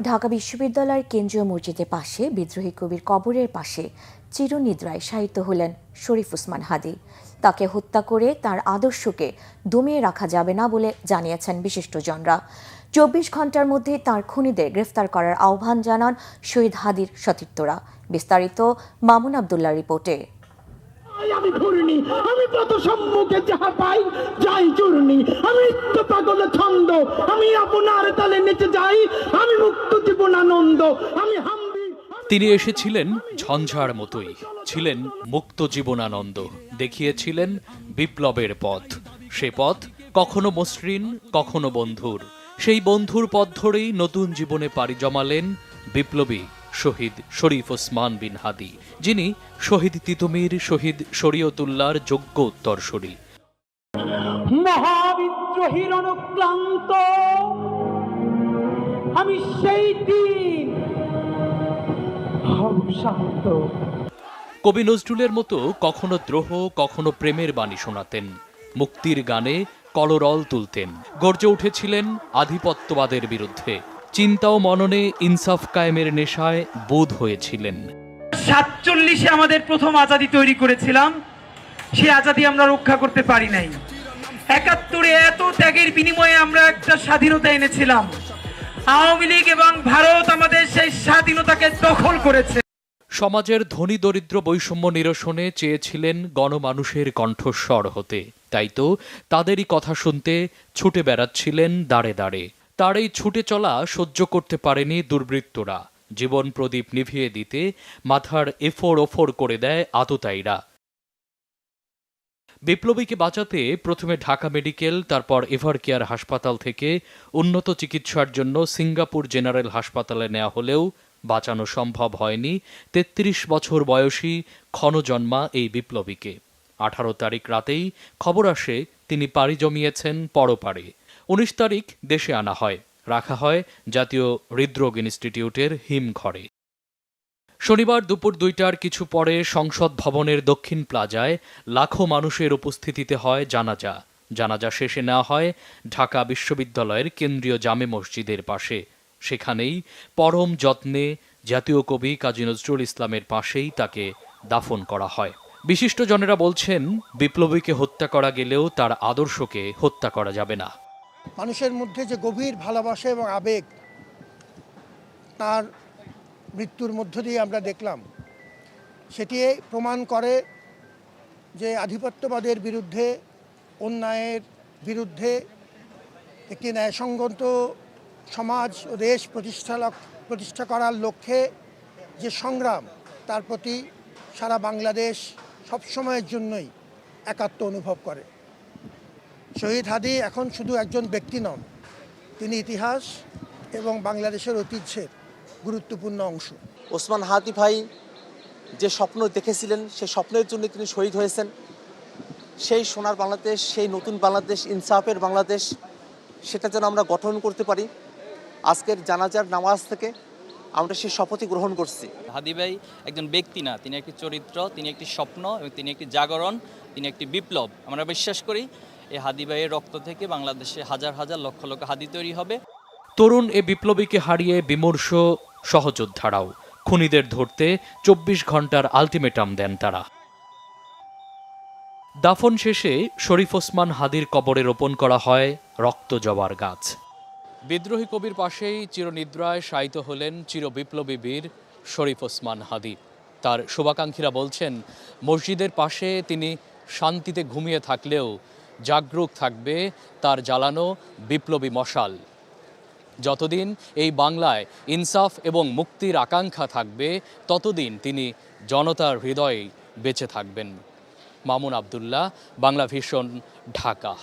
ঢাকা বিশ্ববিদ্যালয়ের কেন্দ্রীয় মসজিদের পাশে বিদ্রোহী কবির কবরের পাশে চিরনিদ্রায় শায়িত হলেন শরীফ ওসমান হাদী। তাকে হত্যা করে তার আদর্শকে দমিয়ে রাখা যাবে না বলে জানিয়েছেন বিশিষ্টজনরা। ২৪ ঘন্টার মধ্যে তার খুনিদের গ্রেফতার করার আহ্বান জানান শহীদ হাদীর সতীর্থরা। বিস্তারিত মামুন আবদুল্লাহর রিপোর্টে। আমি ঘূর্ণি, আমি পথ সম্মুখে যাহা পাই যাই চূর্ণি, আমি তো পাগল ছন্দ, আমি আপনার তালে নেচে যাই, আমি মুক্ত জীবনানন্দ, আমি হাম্বি। তিনি এসেছিলেন ঝঞ্ঝার মতোই, ছিলেন মুক্ত জীবনানন্দ, দেখিয়েছিলেন বিপ্লবের পথ। সে পথ কখনো মসৃণ, কখনো বন্ধুর। সেই বন্ধুর পথ ধরেই নতুন জীবনে পাড়ি জমালেন বিপ্লবী শহীদ শরীফ ওসমান বিন হাদী, যিনি শহীদ তিতুমীর, শহীদ শরীয়তুল্লাহর যোগ্য উত্তরসূরি। মহাবিদ্রোহীর অনুক্লান্ত আমি সেই দিন শান্ত। কবি নজরুলের মতো কখনো দ্রোহ, কখনো প্রেমের বাণী শোনাতেন। মুক্তির গানে কলরল তুলতেন। গর্জে উঠেছিলেন আধিপত্যবাদের বিরুদ্ধে। চিন্তা ও মননে ইনসাফ কায়েমের নেশায় বোধ হয়েছিলেন। 47-এ আমাদের প্রথম আজাদী তৈরি করেছিলাম, সেই আজাদী আমরা রক্ষা করতে পারি নাই। 71-এ এত ত্যাগের বিনিময়ে আমরা একটা স্বাধীনতা এনেছিলাম। আওয়ামী লীগ এবং ভারত আমাদের সেই স্বাধীনতাকে দখল করেছে। সমাজের ধনী দরিদ্র বৈষম্য নিরসনে চেয়েছিলেন গণমানুষের কণ্ঠস্বর হতে। তাই তো তাদেরই কথা শুনতে ছুটে বেড়াচ্ছিলেন দাঁড়ে দাঁড়ে। তার এই ছুটে চলা সহ্য করতে পারেনি দুর্বৃত্তরা। জীবন প্রদীপ নিভিয়ে দিতে মাথার এফোর ওফোর করে দেয় আততায়ীরা। বিপ্লবীকে বাঁচাতে প্রথমে ঢাকা মেডিকেল, তারপর এভারকেয়ার হাসপাতাল থেকে উন্নত চিকিৎসার জন্য সিঙ্গাপুর জেনারেল হাসপাতালে নেওয়া হলেও বাঁচানো সম্ভব হয়নি ৩৩ বছর বয়সী ক্ষণজন্মা এই বিপ্লবীকে। 18 তারিখ রাতেই খবর আসে তিনি পাড়ি জমিয়েছেন পরপারে। 19 তারিখ দেশে আনা হয়, রাখা হয় জাতীয় হৃদরোগ ইনস্টিটিউটের হিমঘরে। শনিবার দুপুর 2টার কিছু পরে সংসদ ভবনের দক্ষিণ প্লাজায় লাখো মানুষের উপস্থিতিতে হয় জানাজা। জানাজা শেষে নেওয়া হয় ঢাকা বিশ্ববিদ্যালয়ের কেন্দ্রীয় জামে মসজিদের পাশে। সেখানেই পরম যত্নে জাতীয় কবি কাজী নজরুল ইসলামের পাশেই তাকে দাফন করা হয়। বিশিষ্টজনেরা বলছেন, বিপ্লবীকে হত্যা করা গেলেও তার আদর্শকে হত্যা করা যাবে না। মানুষের মধ্যে যে গভীর ভালোবাসা এবং আবেগ তার মৃত্যুর মধ্য দিয়ে আমরা দেখলাম, সেটি প্রমাণ করে যে আধিপত্যবাদের বিরুদ্ধে, অন্যায়ের বিরুদ্ধে একটি ন্যায়সঙ্গত সমাজ ও দেশ প্রতিষ্ঠা করার লক্ষ্যে যে সংগ্রাম, তার প্রতি সারা বাংলাদেশ সবসময়ের জন্যই একাত্ম অনুভব করে। শহীদ হাদী এখন শুধু একজন ব্যক্তি নন, তিনি ইতিহাস এবং বাংলাদেশের ঐতিহ্যের গুরুত্বপূর্ণ অংশ। ওসমান হাদী ভাই যে স্বপ্ন দেখেছিলেন, সেই স্বপ্নের জন্য তিনি শহীদ হয়েছেন। সেই সোনার বাংলাদেশ, সেই নতুন বাংলাদেশ, ইনসাফের বাংলাদেশ, সেটা যেন আমরা গঠন করতে পারি। আজকের জানাজার নামাজ থেকে আমরা সেই শপথই গ্রহণ করছি। হাদী ভাই একজন ব্যক্তি না, তিনি একটি চরিত্র, তিনি একটি স্বপ্ন এবং তিনি একটি জাগরণ, তিনি একটি বিপ্লব। আমরা বিশ্বাস করি এই হাদী ভাইয়ের রক্ত থেকে বাংলাদেশে হাজার হাজার লক্ষ লক্ষ হাদী তৈরি হবে। তরুণ এ বিপ্লবীকে হারিয়ে বিমর্ষ সহযোদ্ধারাও। খুনিদের ধরতে 24 ঘন্টার আলটিমেটাম দেন তারা। দাফন শেষে শরীফ ওসমান হাদীর কবরে রোপণ করা হয় রক্ত জবার গাছ। বিদ্রোহী কবির পাশেই চিরনিদ্রায় শায়িত হলেন চিরবিপ্লবী বীর শরীফ ওসমান হাদী। তার শুভাকাঙ্ক্ষীরা বলছেন, মসজিদের পাশে তিনি শান্তিতে ঘুমিয়ে থাকলেও জাগরুক থাকবে তার জ্বালানো বিপ্লবী মশাল। যতদিন এই বাংলায় ইনসাফ এবং মুক্তির আকাঙ্ক্ষা থাকবে, ততদিন তিনি জনতার হৃদয়ে বেঁচে থাকবেন। মামুন আবদুল্লাহ, বাংলা ভিশন, ঢাকা।